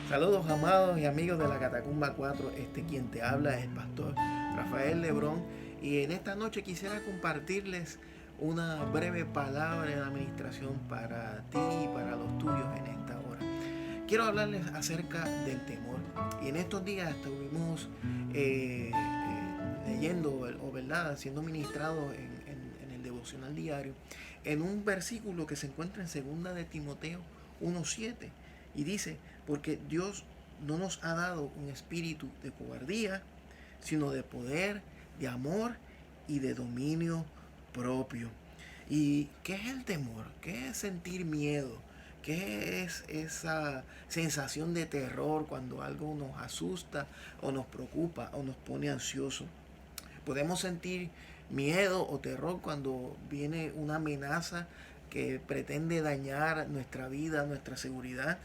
Saludos amados y amigos de la Catacumba 4. Quien te habla es el pastor Rafael Lebrón, y en esta noche quisiera compartirles una breve palabra de administración para ti y para los tuyos en esta hora. Quiero hablarles acerca del temor, y en estos días estuvimos leyendo o verdad, siendo ministrados en el devocional diario en un versículo que se encuentra en 2 de Timoteo 1:7, y dice: porque Dios no nos ha dado un espíritu de cobardía, sino de poder, de amor y de dominio propio. ¿Y qué es el temor? ¿Qué es sentir miedo? ¿Qué es esa sensación de terror cuando algo nos asusta o nos preocupa o nos pone ansioso? Podemos sentir miedo o terror cuando viene una amenaza que pretende dañar nuestra vida, nuestra seguridad.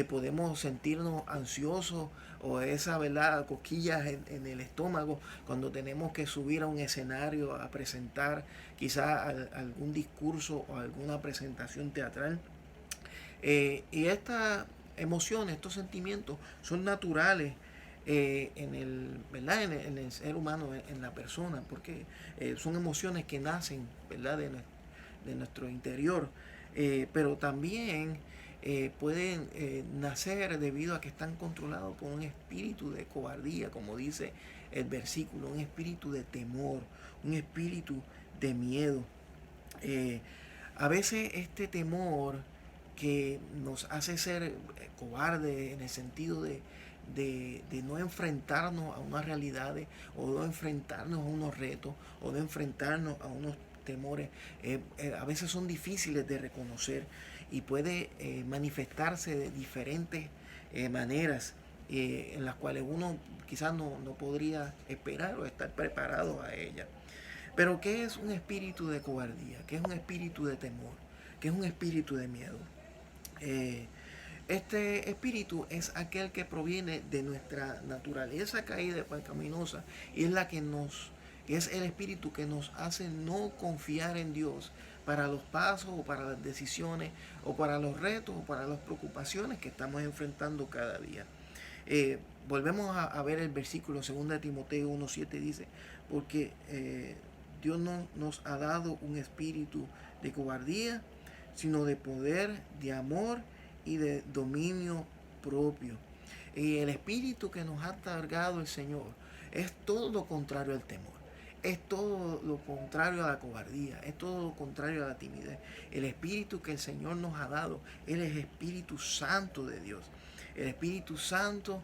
Podemos sentirnos ansiosos o esa, ¿verdad?, cosquillas en el estómago cuando tenemos que subir a un escenario a presentar quizá algún discurso o alguna presentación teatral. Y estas emociones, estos sentimientos son naturales en el, ¿verdad?, en el ser humano, en la persona, porque son emociones que nacen, ¿verdad?, de nuestro interior, pero también pueden nacer debido a que están controlados por un espíritu de cobardía, como dice el versículo, un espíritu de temor, un espíritu de miedo. Eh, a veces este temor que nos hace ser cobardes en el sentido de no enfrentarnos a unas realidades, o no enfrentarnos a unos retos, o no enfrentarnos a unos temores, a veces son difíciles de reconocer, y puede manifestarse de diferentes maneras en las cuales uno quizás no podría esperar o estar preparado a ellas. Pero ¿qué es un espíritu de cobardía? ¿Qué es un espíritu de temor? ¿Qué es un espíritu de miedo? Eh, este espíritu es aquel que proviene de nuestra naturaleza caída y pecaminosa, y es el espíritu que nos hace no confiar en Dios para los pasos o para las decisiones o para los retos o para las preocupaciones que estamos enfrentando cada día. Volvemos a ver el versículo 2 de Timoteo 1:7, dice: porque Dios no nos ha dado un espíritu de cobardía, sino de poder, de amor y de dominio propio. Y el espíritu que nos ha otorgado el Señor es todo lo contrario al temor. Es todo lo contrario a la cobardía, es todo lo contrario a la timidez. El espíritu que el Señor nos ha dado, Él es el Espíritu Santo de Dios. El Espíritu Santo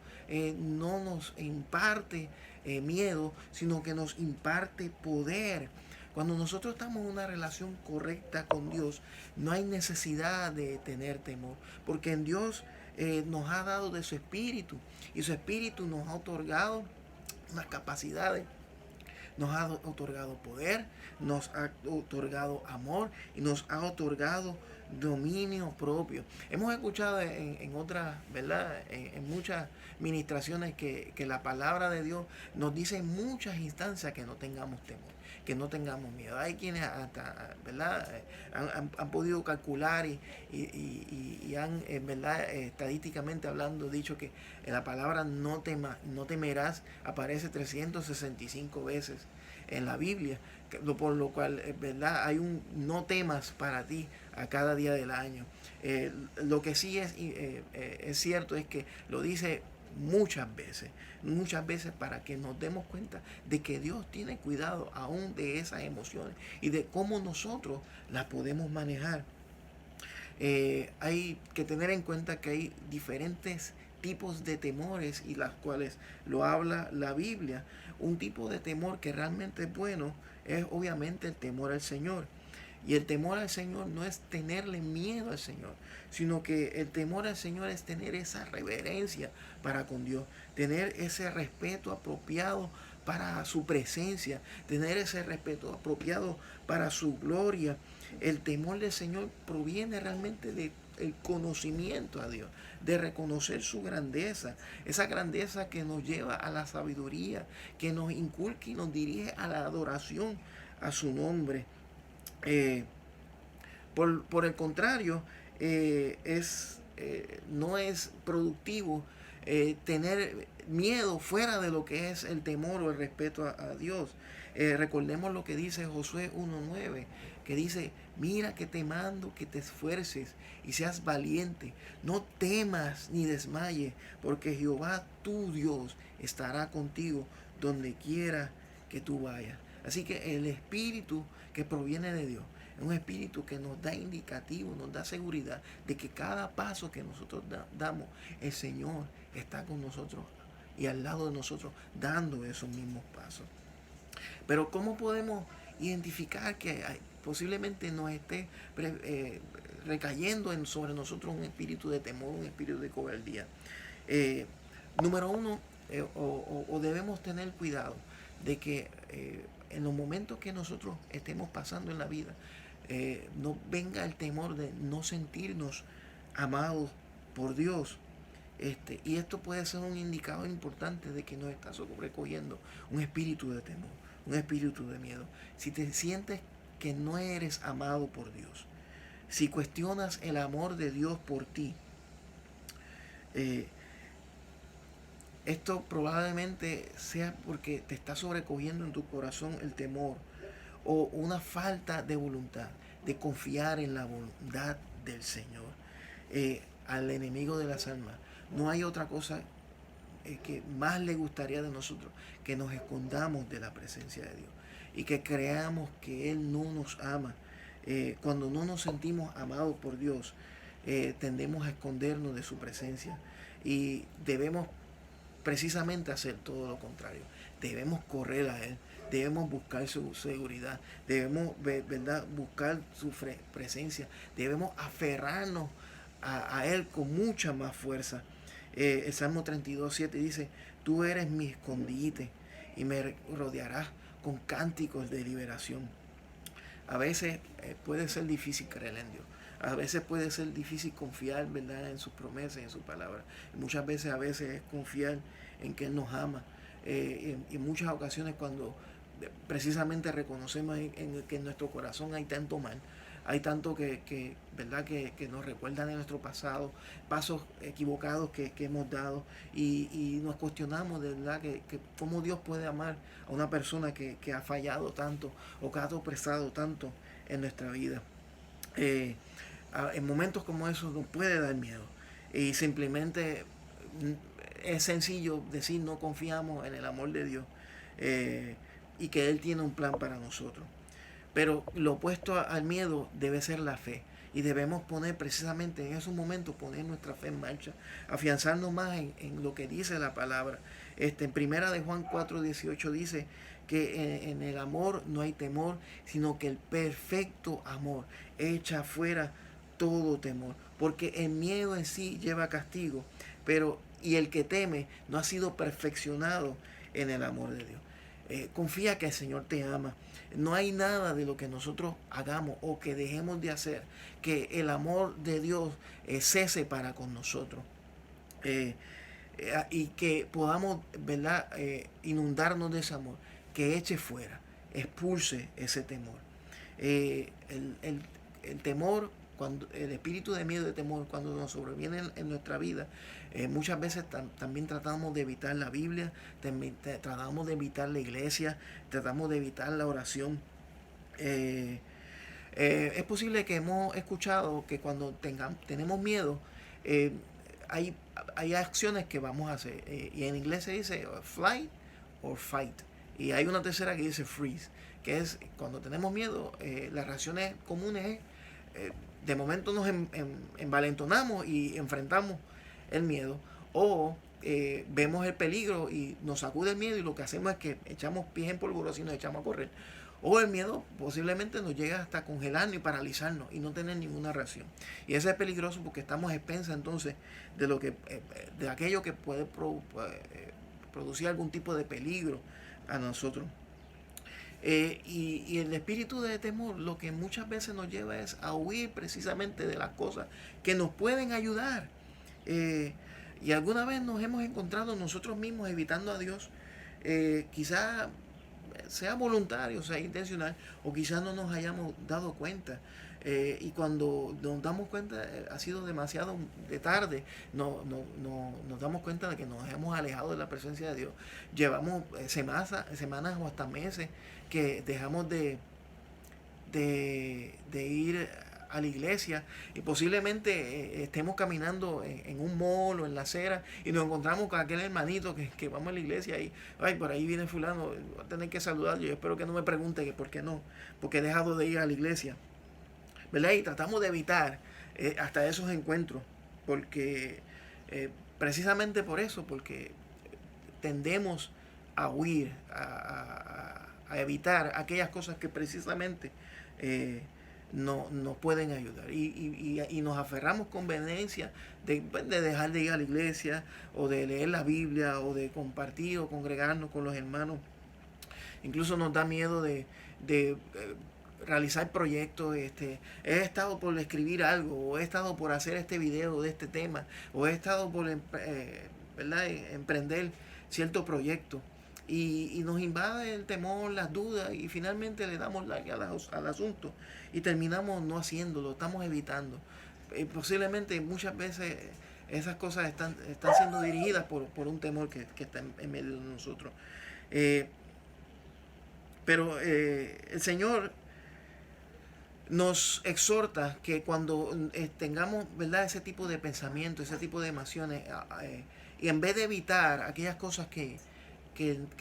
no nos imparte miedo, sino que nos imparte poder. Cuando nosotros estamos en una relación correcta con Dios, no hay necesidad de tener temor, porque en Dios nos ha dado de su espíritu, y su espíritu nos ha otorgado unas capacidades, nos ha otorgado poder, nos ha otorgado amor y nos ha otorgado dominio propio. Hemos escuchado en otras, ¿verdad?, en muchas ministraciones que la palabra de Dios nos dice en muchas instancias que no tengamos temor, que no tengamos miedo. Hay quienes hasta, ¿verdad?, han podido calcular y han, ¿verdad?, estadísticamente hablando, dicho que la palabra no temerás aparece 365 veces en la Biblia, por lo cual, ¿verdad?, hay un no temas para ti a cada día del año. Lo que sí es cierto es que lo dice muchas veces para que nos demos cuenta de que Dios tiene cuidado aún de esas emociones y de cómo nosotros las podemos manejar. Hay que tener en cuenta que hay diferentes tipos de temores, y las cuales lo habla la Biblia. Un tipo de temor que realmente es bueno es obviamente el temor al Señor. Y el temor al Señor no es tenerle miedo al Señor, sino que el temor al Señor es tener esa reverencia para con Dios, tener ese respeto apropiado para su presencia, tener ese respeto apropiado para su gloria. El temor del Señor proviene realmente de el conocimiento a Dios, de reconocer su grandeza, esa grandeza que nos lleva a la sabiduría, que nos inculca y nos dirige a la adoración a su nombre. Eh, por el contrario, no es productivo tener miedo fuera de lo que es el temor o el respeto a Dios. Recordemos lo que dice Josué 1:9, que dice: mira que te mando que te esfuerces y seas valiente, no temas ni desmayes, porque Jehová tu Dios estará contigo donde quiera que tú vayas. Así que el espíritu que proviene de Dios es un espíritu que nos da indicativo, nos da seguridad de que cada paso que nosotros damos, el Señor está con nosotros y al lado de nosotros dando esos mismos pasos. Pero ¿cómo podemos identificar que posiblemente nos esté recayendo sobre nosotros un espíritu de temor, un espíritu de cobardía? Número uno, o debemos tener cuidado de que en los momentos que nosotros estemos pasando en la vida, no venga el temor de no sentirnos amados por Dios. Y esto puede ser un indicador importante de que nos está sobrecogiendo un espíritu de temor, un espíritu de miedo. Si te sientes que no eres amado por Dios, si cuestionas el amor de Dios por ti, esto probablemente sea porque te está sobrecogiendo en tu corazón el temor o una falta de voluntad de confiar en la bondad del Señor. Al enemigo de las almas, no hay otra cosa que más le gustaría de nosotros que nos escondamos de la presencia de Dios y que creamos que Él no nos ama. Cuando no nos sentimos amados por Dios, tendemos a escondernos de su presencia y debemos precisamente hacer todo lo contrario. Debemos correr a Él, debemos buscar su seguridad, debemos, ¿verdad?, buscar su presencia, debemos aferrarnos a Él con mucha más fuerza. El Salmo 32:7 dice: tú eres mi escondite y me rodearás con cánticos de liberación. A veces puede ser difícil creer en Dios. A veces puede ser difícil confiar, ¿verdad?, en sus promesas, en su palabra. Y muchas veces es confiar en que Él nos ama. En muchas ocasiones cuando precisamente reconocemos que en nuestro corazón hay tanto mal, hay tanto ¿verdad?, que nos recuerdan de nuestro pasado, pasos equivocados que hemos dado y nos cuestionamos de verdad que cómo Dios puede amar a una persona que ha fallado tanto o que ha tropezado tanto en nuestra vida. En momentos como esos nos puede dar miedo y simplemente es sencillo decir no confiamos en el amor de Dios y que Él tiene un plan para nosotros. Pero lo opuesto al miedo debe ser la fe. Y debemos poner precisamente en esos momentos, poner nuestra fe en marcha, afianzarnos más en lo que dice la palabra. En primera de Juan 4:18 dice que en el amor no hay temor, sino que el perfecto amor echa fuera todo temor. Porque el miedo en sí lleva castigo, y el que teme no ha sido perfeccionado en el amor de Dios. Confía que el Señor te ama. No hay nada de lo que nosotros hagamos o que dejemos de hacer que el amor de Dios cese para con nosotros. Y que podamos, ¿verdad?, inundarnos de ese amor, que eche fuera, expulse ese temor. El temor, cuando el espíritu de miedo y de temor, cuando nos sobreviene en nuestra vida, muchas veces también tratamos de evitar la Biblia, tratamos de evitar la iglesia, tratamos de evitar la oración. Es posible que hemos escuchado que cuando tenemos miedo, hay acciones que vamos a hacer. Y en inglés se dice flight or fight. Y hay una tercera que dice freeze, que es cuando tenemos miedo, las reacciones comunes es de momento nos envalentonamos y enfrentamos el miedo, o vemos el peligro y nos sacude el miedo y lo que hacemos es que echamos pies en polvorosa y nos echamos a correr. O el miedo posiblemente nos llega hasta congelarnos y paralizarnos y no tener ninguna reacción. Y eso es peligroso porque estamos a expensas entonces de aquello que puede producir algún tipo de peligro a nosotros. Y el espíritu de temor lo que muchas veces nos lleva es a huir precisamente de las cosas que nos pueden ayudar. Y alguna vez nos hemos encontrado nosotros mismos evitando a Dios, quizás sea voluntario, sea intencional, o quizás no nos hayamos dado cuenta. Y cuando nos damos cuenta, ha sido demasiado de tarde, nos damos cuenta de que nos hemos alejado de la presencia de Dios. Llevamos semanas o hasta meses que dejamos de ir a la iglesia, y posiblemente estemos caminando en un mall o en la acera y nos encontramos con aquel hermanito que vamos a la iglesia y ay, por ahí viene fulano, voy a tener que saludarlo. Yo espero que no me pregunte que por qué no, porque he dejado de ir a la iglesia, ¿verdad? Y tratamos de evitar hasta esos encuentros, porque precisamente por eso, porque tendemos a huir, a evitar aquellas cosas que precisamente no nos pueden ayudar, y nos aferramos con vehemencia de dejar de ir a la iglesia, o de leer la Biblia, o de compartir o congregarnos con los hermanos. Incluso nos da miedo de realizar proyectos. He estado por escribir algo, o he estado por hacer este video de este tema, o he estado por ¿verdad? Emprender cierto proyecto, y nos invade el temor, las dudas, y finalmente le damos like al asunto y terminamos no haciéndolo, estamos evitando. Posiblemente muchas veces esas cosas están siendo dirigidas por un temor que está en medio de nosotros. Pero el Señor nos exhorta que cuando tengamos, ¿verdad?, ese tipo de pensamiento, ese tipo de emociones, y en vez de evitar aquellas cosas que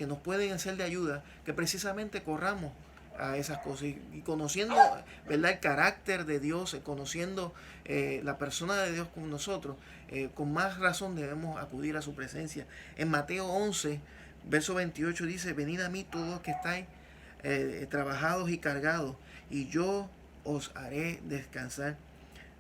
nos pueden hacer de ayuda, que precisamente corramos a esas cosas, y conociendo, ¿verdad?, el carácter de Dios, conociendo la persona de Dios con nosotros, con más razón debemos acudir a su presencia. En Mateo 11, verso 28 dice: venid a mí todos que estáis trabajados y cargados, y yo os haré descansar.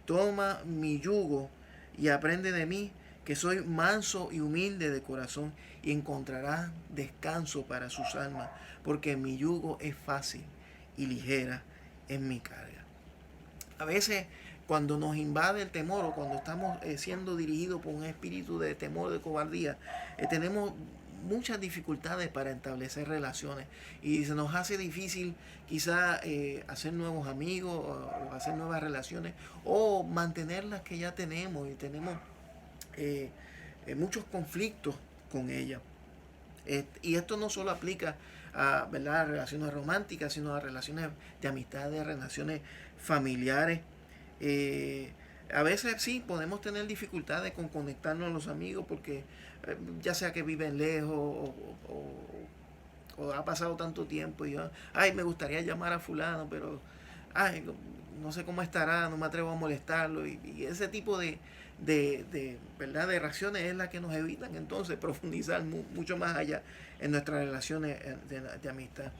Toma mi yugo y aprende de mí, que soy manso y humilde de corazón, y encontrarás descanso para sus almas, porque mi yugo es fácil y ligera es mi carga. A veces, cuando nos invade el temor, o cuando estamos siendo dirigidos por un espíritu de temor, de cobardía, tenemos muchas dificultades para establecer relaciones, y se nos hace difícil quizá hacer nuevos amigos, o hacer nuevas relaciones, o mantener las que ya tenemos, y tenemos muchos conflictos con ellas. Y esto no solo aplica a, ¿verdad?, a relaciones románticas, sino a relaciones de amistades, relaciones familiares. A veces sí podemos tener dificultades con conectarnos a los amigos, porque ya sea que viven lejos, o ha pasado tanto tiempo y ay, me gustaría llamar a fulano, pero ay, no sé cómo estará, no me atrevo a molestarlo, y ese tipo de ¿verdad?, de reacciones es la que nos evitan entonces profundizar mucho más allá en nuestras relaciones de amistad.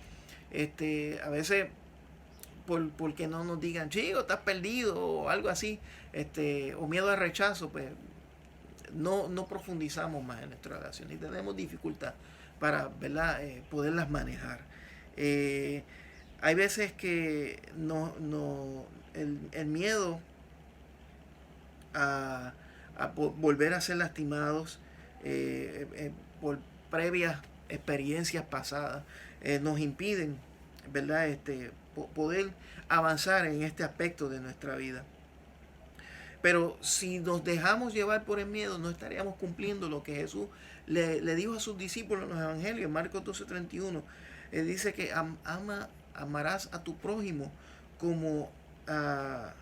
A veces porque no nos digan, chico, estás perdido, o algo así, o miedo al rechazo, pues no profundizamos más en nuestras relaciones, y tenemos dificultad para, ¿verdad?, poderlas manejar. Hay veces que el miedo a volver a ser lastimados por previas experiencias pasadas nos impiden, ¿verdad?, poder avanzar en este aspecto de nuestra vida. Pero si nos dejamos llevar por el miedo, no estaríamos cumpliendo lo que Jesús le dijo a sus discípulos en los evangelios. En Marcos 12:31 dice que amarás a tu prójimo como a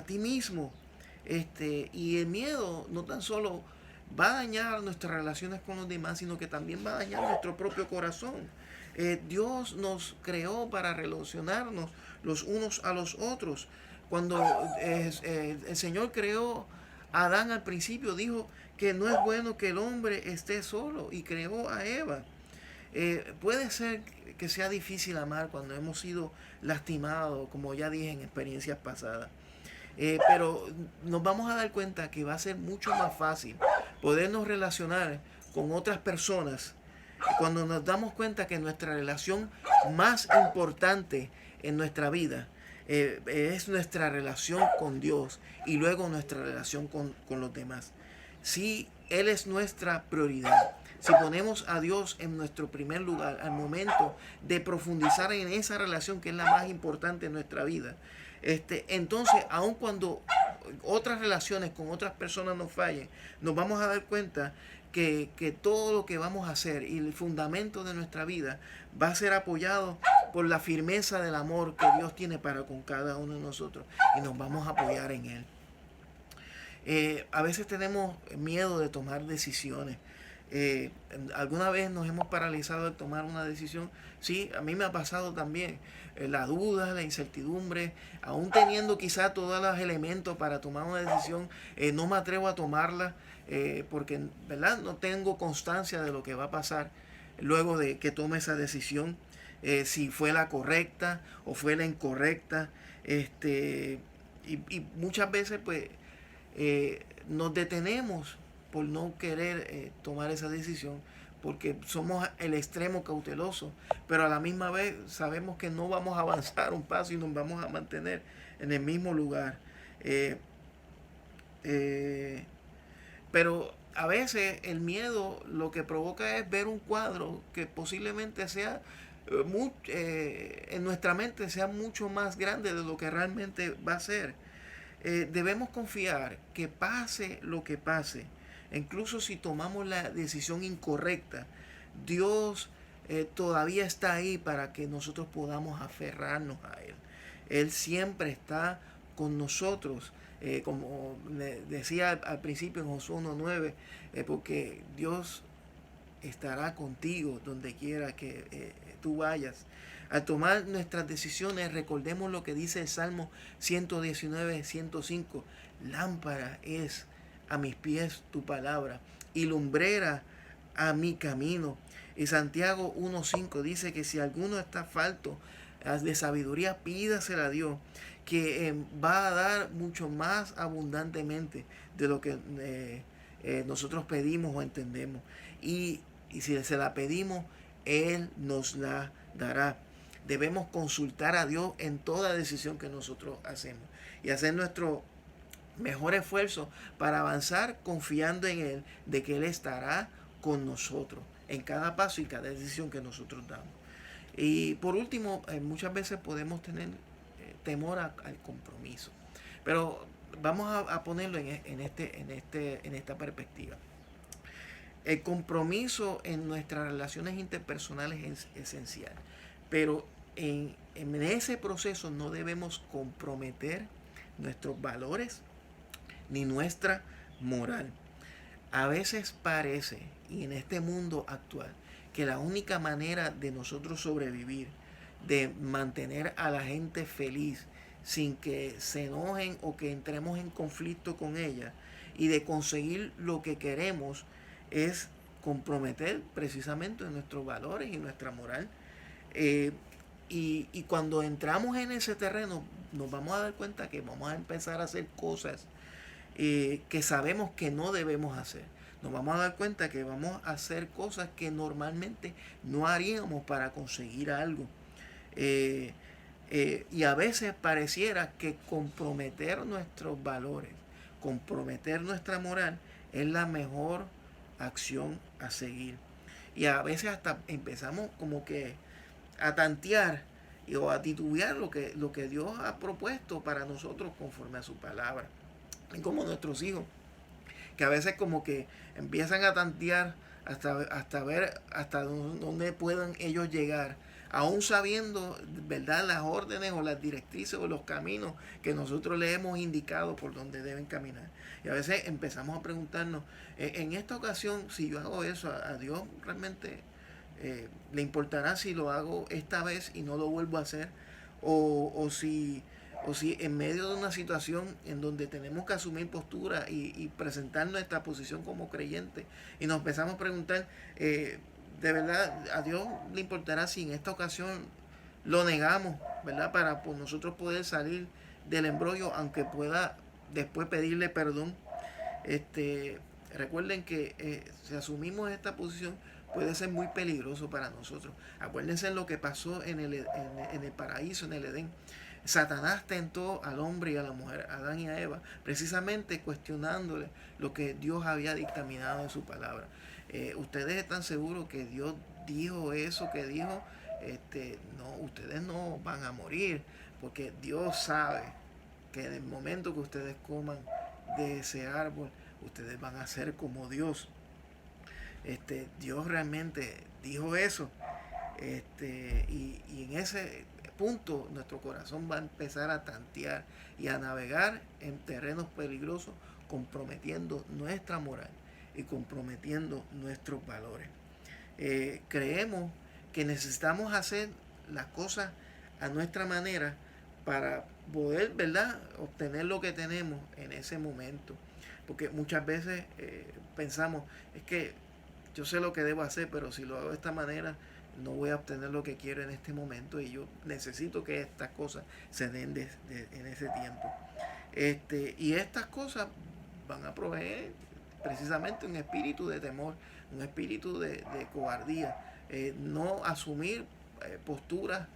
ti mismo. Y el miedo no tan solo va a dañar nuestras relaciones con los demás, sino que también va a dañar nuestro propio corazón. Dios nos creó para relacionarnos los unos a los otros. Cuando el Señor creó a Adán al principio, dijo que no es bueno que el hombre esté solo, y creó a Eva. Puede ser que sea difícil amar cuando hemos sido lastimados, como ya dije, en experiencias pasadas. Pero nos vamos a dar cuenta que va a ser mucho más fácil podernos relacionar con otras personas cuando nos damos cuenta que nuestra relación más importante en nuestra vida es nuestra relación con Dios, y luego nuestra relación con los demás. Sí, Él es nuestra prioridad, si ponemos a Dios en nuestro primer lugar, al momento de profundizar en esa relación que es la más importante en nuestra vida, entonces, aun cuando otras relaciones con otras personas nos fallen, nos vamos a dar cuenta que todo lo que vamos a hacer y el fundamento de nuestra vida va a ser apoyado por la firmeza del amor que Dios tiene para con cada uno de nosotros, y nos vamos a apoyar en Él. A veces tenemos miedo de tomar decisiones. ¿Alguna vez nos hemos paralizado de tomar una decisión? Sí, a mí me ha pasado también. La duda, la incertidumbre, aún teniendo quizá todos los elementos para tomar una decisión, no me atrevo a tomarla, porque, ¿verdad?, no tengo constancia de lo que va a pasar luego de que tome esa decisión, si fue la correcta o fue la incorrecta. Y muchas veces pues nos detenemos por no querer tomar esa decisión, porque somos el extremo cauteloso, pero a la misma vez sabemos que no vamos a avanzar un paso y nos vamos a mantener en el mismo lugar. Eh, eh, pero a veces el miedo lo que provoca es ver un cuadro que posiblemente sea en nuestra mente sea mucho más grande de lo que realmente va a ser. Debemos confiar que pase lo que pase, incluso si tomamos la decisión incorrecta, Dios todavía está ahí para que nosotros podamos aferrarnos a Él. Él siempre está con nosotros, como decía al principio en Josué 1:9, porque Dios estará contigo donde quiera que tú vayas. Al tomar nuestras decisiones, recordemos lo que dice el Salmo 119:105. Lámpara es a mis pies tu palabra y lumbrera a mi camino. Y Santiago 1:5 dice que si alguno está falto de sabiduría, pídasela a Dios, que va a dar mucho más abundantemente de lo que nosotros pedimos o entendemos. Y si se la pedimos, Él nos la dará. Debemos consultar a Dios en toda decisión que nosotros hacemos y hacer nuestro mejor esfuerzo para avanzar confiando en Él, de que Él estará con nosotros en cada paso y cada decisión que nosotros damos. Y por último, muchas veces podemos tener temor al compromiso, pero vamos a ponerlo en esta perspectiva. El compromiso en nuestras relaciones interpersonales es esencial, pero en ese proceso no debemos comprometer nuestros valores ni nuestra moral. A veces parece, y en este mundo actual, que la única manera de nosotros sobrevivir, de mantener a la gente feliz sin que se enojen o que entremos en conflicto con ella, y de conseguir lo que queremos, es comprometer precisamente nuestros valores y nuestra moral. Y cuando entramos en ese terreno, nos vamos a dar cuenta que vamos a empezar a hacer cosas que sabemos que no debemos hacer. Nos vamos a dar cuenta que vamos a hacer cosas que normalmente no haríamos para conseguir algo. Y a veces pareciera que comprometer nuestros valores, comprometer nuestra moral, es la mejor acción a seguir. Y a veces hasta empezamos como que a tantear o a titubear lo que Dios ha propuesto para nosotros conforme a su palabra. Y como nuestros hijos, que a veces como que empiezan a tantear hasta ver hasta dónde puedan ellos llegar, aún sabiendo, ¿verdad?, las órdenes o las directrices o los caminos que nosotros les hemos indicado por donde deben caminar. Y a veces empezamos a preguntarnos, en esta ocasión, si yo hago eso, a Dios realmente le importará si lo hago esta vez y no lo vuelvo a hacer, o si en medio de una situación en donde tenemos que asumir postura y presentar nuestra posición como creyentes, y nos empezamos a preguntar, de verdad, a Dios le importará si en esta ocasión lo negamos, ¿verdad?, para nosotros poder salir del embrollo, aunque pueda después pedirle perdón. Recuerden que si asumimos esta posición puede ser muy peligroso para nosotros. Acuérdense en lo que pasó en el paraíso, en el Edén. Satanás tentó al hombre y a la mujer, a Adán y a Eva, precisamente cuestionándole lo que Dios había dictaminado en su palabra. Ustedes están seguros que Dios dijo eso que dijo. No, ustedes no van a morir, porque Dios sabe que en el momento que ustedes coman de ese árbol, ustedes van a ser como Dios. Dios realmente dijo eso. Y en ese punto nuestro corazón va a empezar a tantear y a navegar en terrenos peligrosos, comprometiendo nuestra moral y comprometiendo nuestros valores. Creemos que necesitamos hacer las cosas a nuestra manera para poder, ¿verdad?, obtener lo que tenemos en ese momento. Porque muchas veces pensamos, es que yo sé lo que debo hacer, pero si lo hago de esta manera, no voy a obtener lo que quiero en este momento, y yo necesito que estas cosas se den en ese tiempo. Y estas cosas van a proveer precisamente un espíritu de temor, un espíritu de cobardía, no asumir posturas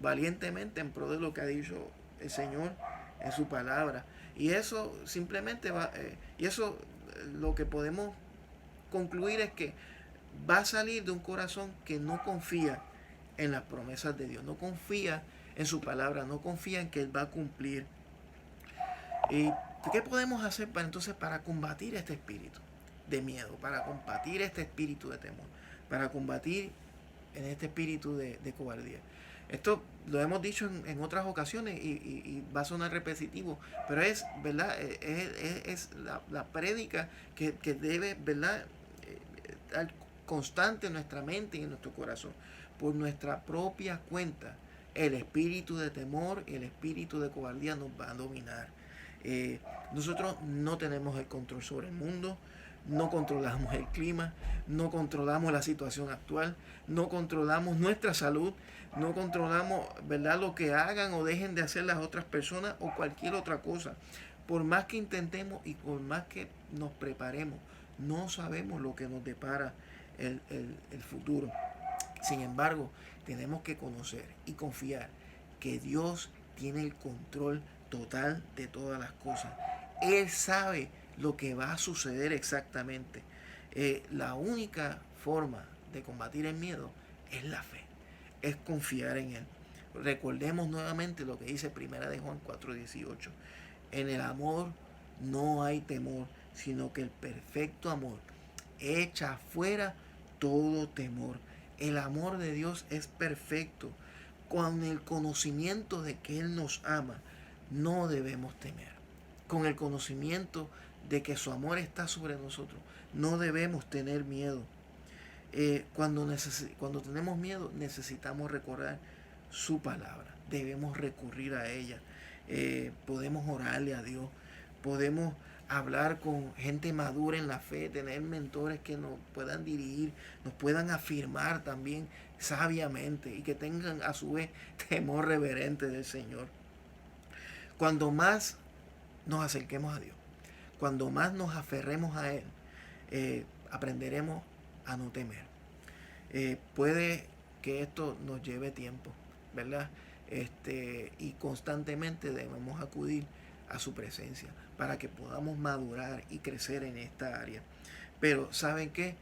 valientemente en pro de lo que ha dicho el Señor en su palabra. Y eso simplemente lo que podemos concluir es que va a salir de un corazón que no confía en las promesas de Dios, no confía en su palabra, no confía en que Él va a cumplir. ¿Y qué podemos hacer para combatir este espíritu de miedo, para combatir este espíritu de temor, para combatir en este espíritu de cobardía? Esto lo hemos dicho en otras ocasiones y va a sonar repetitivo, pero es, ¿verdad? Es la prédica que debe, ¿verdad?, estar constante en nuestra mente y en nuestro corazón. Por nuestra propia cuenta, el espíritu de temor y el espíritu de cobardía nos va a dominar. Nosotros no tenemos el control sobre el mundo, no controlamos el clima, no controlamos la situación actual, no controlamos nuestra salud, no controlamos, ¿verdad?, lo que hagan o dejen de hacer las otras personas o cualquier otra cosa. Por más que intentemos y por más que nos preparemos, no sabemos lo que nos depara el futuro. Sin embargo, tenemos que conocer y confiar que Dios tiene el control total de todas las cosas. Él sabe lo que va a suceder exactamente. La única forma de combatir el miedo es la fe, es confiar en Él. Recordemos nuevamente lo que dice Primera de Juan 4:18. En el amor no hay temor, sino que el perfecto amor echa fuera todo temor. El amor de Dios es perfecto. Con el conocimiento de que Él nos ama, no debemos temer. Con el conocimiento de que su amor está sobre nosotros, no debemos tener miedo. Cuando tenemos miedo, necesitamos recordar su palabra. Debemos recurrir a ella. Podemos orarle a Dios. Podemos hablar con gente madura en la fe, tener mentores que nos puedan dirigir, nos puedan afirmar también sabiamente y que tengan a su vez temor reverente del Señor. Cuando más nos acerquemos a Dios, cuando más nos aferremos a Él, aprenderemos a no temer. Puede que esto nos lleve tiempo, ¿verdad? Y constantemente debemos acudir a su presencia para que podamos madurar y crecer en esta área. Pero ¿saben qué?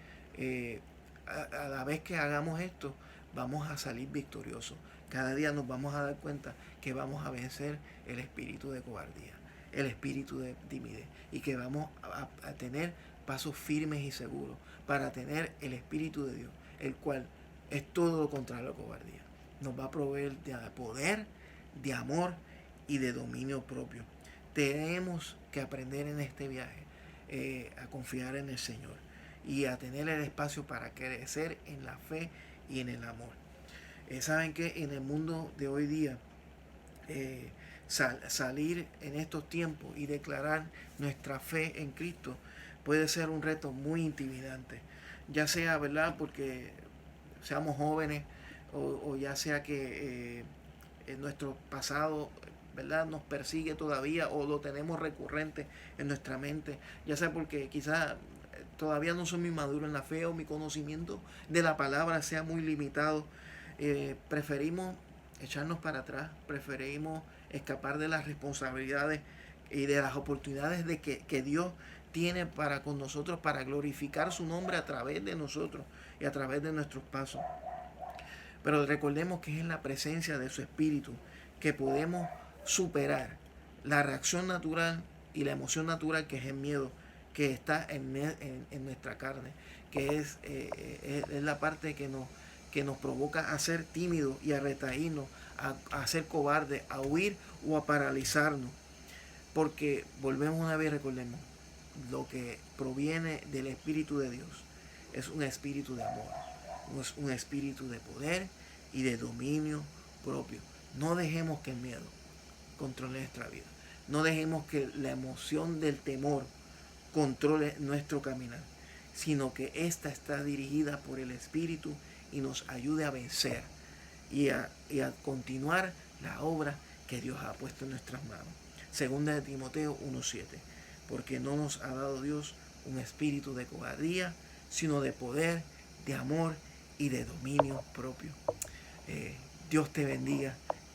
A la vez que hagamos esto, vamos a salir victoriosos. Cada día nos vamos a dar cuenta que vamos a vencer el espíritu de cobardía, el espíritu de timidez, y que vamos a tener pasos firmes y seguros para tener el espíritu de Dios, el cual es todo lo contrario a la cobardía. Nos va a proveer de poder, de amor y de dominio propio. Tenemos que aprender en este viaje a confiar en el Señor y a tener el espacio para crecer en la fe y en el amor. Saben que en el mundo de hoy día, salir en estos tiempos y declarar nuestra fe en Cristo puede ser un reto muy intimidante, ya sea, ¿verdad?, porque seamos jóvenes o ya sea que nuestro pasado, ¿verdad?, nos persigue todavía o lo tenemos recurrente en nuestra mente, ya sea porque quizás todavía no soy muy maduro en la fe o mi conocimiento de la palabra sea muy limitado. Preferimos echarnos para atrás, preferimos escapar de las responsabilidades y de las oportunidades que Dios tiene para con nosotros, para glorificar su nombre a través de nosotros y a través de nuestros pasos. Pero recordemos que es en la presencia de su Espíritu que podemos superar la reacción natural y la emoción natural, que es el miedo, que está en nuestra carne, que es la parte que nos provoca a ser tímidos y a retraírnos, a ser cobardes, a huir o a paralizarnos. Porque volvemos una vez, recordemos, lo que proviene del Espíritu de Dios es un espíritu de amor, es un espíritu de poder y de dominio propio. No dejemos que el miedo controle nuestra vida. No dejemos que la emoción del temor controle nuestro caminar, sino que ésta está dirigida por el Espíritu y nos ayude a vencer y a continuar la obra que Dios ha puesto en nuestras manos. Segunda de Timoteo 1:7. Porque no nos ha dado Dios un espíritu de cobardía, sino de poder, de amor y de dominio propio. Dios te bendiga.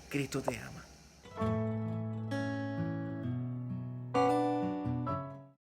Cristo te ama.